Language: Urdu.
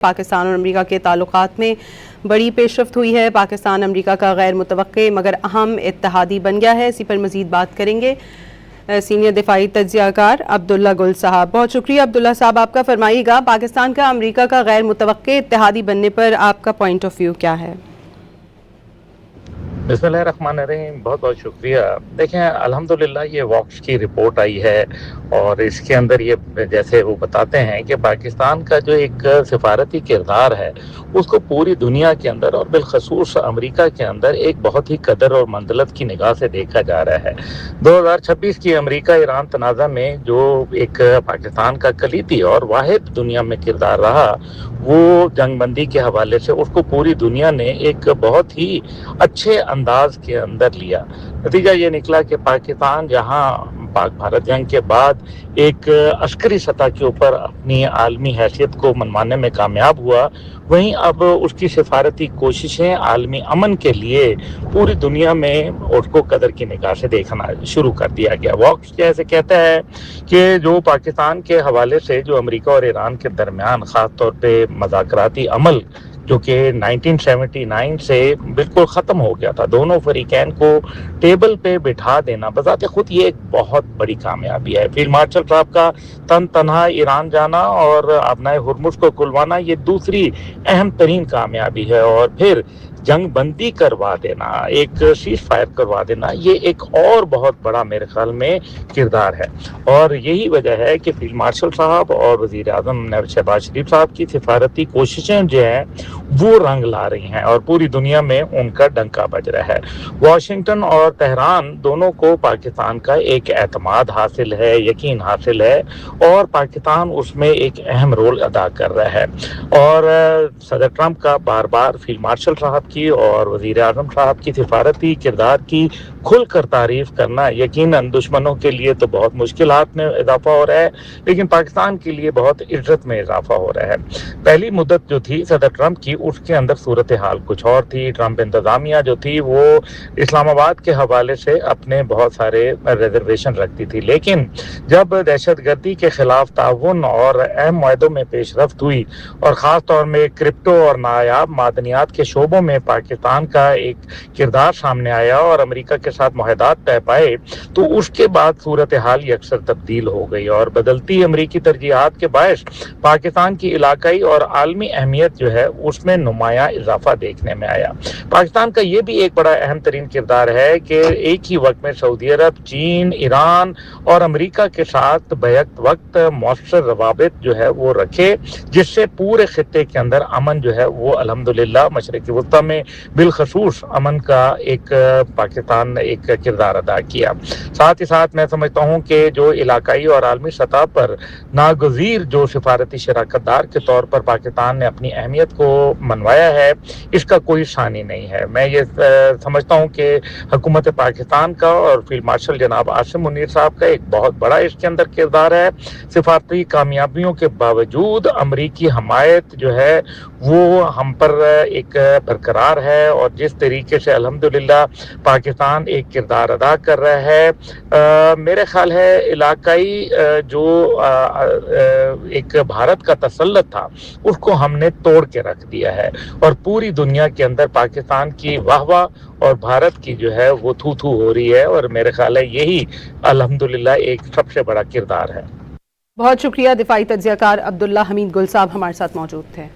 پاکستان اور امریکہ کے تعلقات میں بڑی پیشرفت ہوئی ہے۔ پاکستان امریکہ کا غیر متوقع مگر اہم اتحادی بن گیا ہے۔ اسی پر مزید بات کریں گے سینئر دفاعی تجزیہ کار عبداللہ گل صاحب۔ بہت شکریہ عبداللہ صاحب، آپ کا فرمائیے گا پاکستان کا امریکہ کا غیر متوقع اتحادی بننے پر آپ کا پوائنٹ آف ویو کیا ہے؟ بسم اللہ الرحمن الرحیم، بہت بہت شکریہ۔ دیکھیں، الحمدللہ یہ واکس کی رپورٹ آئی ہے اور اس کے اندر یہ جیسے وہ بتاتے ہیں کہ پاکستان کا جو ایک سفارتی کردار ہے اس کو پوری دنیا کے اندر اور بالخصوص امریکہ کے اندر ایک بہت ہی قدر اور منزلت کی نگاہ سے دیکھا جا رہا ہے۔ 2026 کی امریکہ ایران تنازع میں جو ایک پاکستان کا کلیدی اور واحد دنیا میں کردار رہا، وہ جنگ بندی کے حوالے سے اس کو پوری دنیا نے ایک بہت ہی اچھے انداز کے اندر لیا۔ نتیجہ یہ نکلا کہ پاکستان جہاں پاک بھارت جنگ کے بعد ایک عسکری سطح کے اوپر اپنی عالمی حیثیت کو منوانے میں کامیاب ہوا، وہیں اب اس کی سفارتی کوششیں عالمی امن کے لیے پوری دنیا میں اس کو قدر کی نگاہ سے دیکھنا شروع کر دیا گیا۔ واکس جیسے کہتا ہے کہ جو پاکستان کے حوالے سے جو امریکہ اور ایران کے درمیان خاص طور پہ مذاکراتی عمل جو کہ 1979 سے بالکل ختم ہو گیا تھا، دونوں فریقین کو ٹیبل پہ بٹھا دینا بذات خود یہ ایک بہت بڑی کامیابی ہے۔ فیلڈ مارشل صاحب کا تن تنہا ایران جانا اور آبنائے ہرمز کو کھلوانا یہ دوسری اہم ترین کامیابی ہے، اور پھر جنگ بندی کروا دینا، ایک سیز فائر کروا دینا، یہ ایک اور بہت بڑا میرے خیال میں کردار ہے۔ اور یہی وجہ ہے کہ فیلڈ مارشل صاحب اور وزیر اعظم شہباز شریف صاحب کی سفارتی کوششیں جو ہیں وہ رنگ لا رہی ہیں اور پوری دنیا میں ان کا ڈنکا بج رہا ہے۔ واشنگٹن اور تہران دونوں کو پاکستان کا ایک اعتماد حاصل ہے، یقین حاصل ہے، اور پاکستان اس میں ایک اہم رول ادا کر رہا ہے۔ اور صدر ٹرمپ کا بار بار فیلڈ مارشل صاحب کی اور وزیر اعظم صاحب کی سفارتی کردار کی کھل کر تعریف کرنا یقیناً دشمنوں کے لیے تو بہت مشکلات میں اضافہ ہو رہا ہے، لیکن پاکستان کے لیے بہت عزت میں اضافہ ہو رہا ہے۔ پہلی مدت جو تھی صدر ٹرمپ کی، اس کے اندر صورتحال کچھ اور تھی۔ ٹرمپ انتظامیہ جو تھی وہ اسلام آباد کے حوالے سے اپنے بہت سارے ریزرویشن رکھتی تھی، لیکن جب دہشت گردی کے خلاف تعاون اور اہم معاہدوں میں پیش رفت ہوئی اور خاص طور میں کرپٹو اور نایاب معدنیات کے شعبوں میں پاکستان کا ایک کردار سامنے آیا اور امریکہ کے ساتھ معاہدات طے پائے، تو اس کے بعد صورتحال یکسر تبدیل ہو گئی اور بدلتی امریکی ترجیحات کے باعث پاکستان کی علاقائی اور عالمی اہمیت جو ہے اس میں نمایاں اضافہ دیکھنے میں آیا۔ پاکستان کا یہ بھی ایک بڑا اہم ترین کردار ہے کہ ایک ہی وقت میں سعودی عرب، چین، ایران اور امریکہ کے ساتھ بیک وقت مؤثر روابط جو ہے وہ رکھے، جس سے پورے خطے کے اندر امن جو ہے وہ الحمدللہ مشرق وسطیٰ میں بالخصوص امن کا ایک پاکستان نے ایک کردار ادا کیا۔ ساتھ ہی ساتھ میں سمجھتا ہوں کہ جو علاقائی اور عالمی سطح پر ناگزیر جو سفارتی شراکت دار کے طور پر پاکستان نے اپنی اہمیت کو منوایا ہے، اس کا کوئی ثانی نہیں ہے۔ میں یہ سمجھتا ہوں کہ حکومت پاکستان کا اور فیلڈ مارشل جناب عاصم منیر صاحب کا ایک بہت بڑا اس کے اندر کردار ہے۔ سفارتی کامیابیوں کے باوجود امریکی حمایت جو ہے وہ ہم پر ایک برقرار ہے، اور جس طریقے سے الحمدللہ پاکستان ایک کردار ادا کر رہا ہے، میرے خیال ہے علاقائی جو ایک بھارت کا تسلط تھا اس کو ہم نے توڑ کے رکھ دیا ہے، اور پوری دنیا کے اندر پاکستان کی واہ واہ اور بھارت کی جو ہے وہ تھو تھو ہو رہی ہے، اور میرے خیال ہے یہی الحمدللہ ایک سب سے بڑا کردار ہے۔ بہت شکریہ دفاعی تجزیہ کار عبداللہ حمید گل صاحب ہمارے ساتھ موجود تھے۔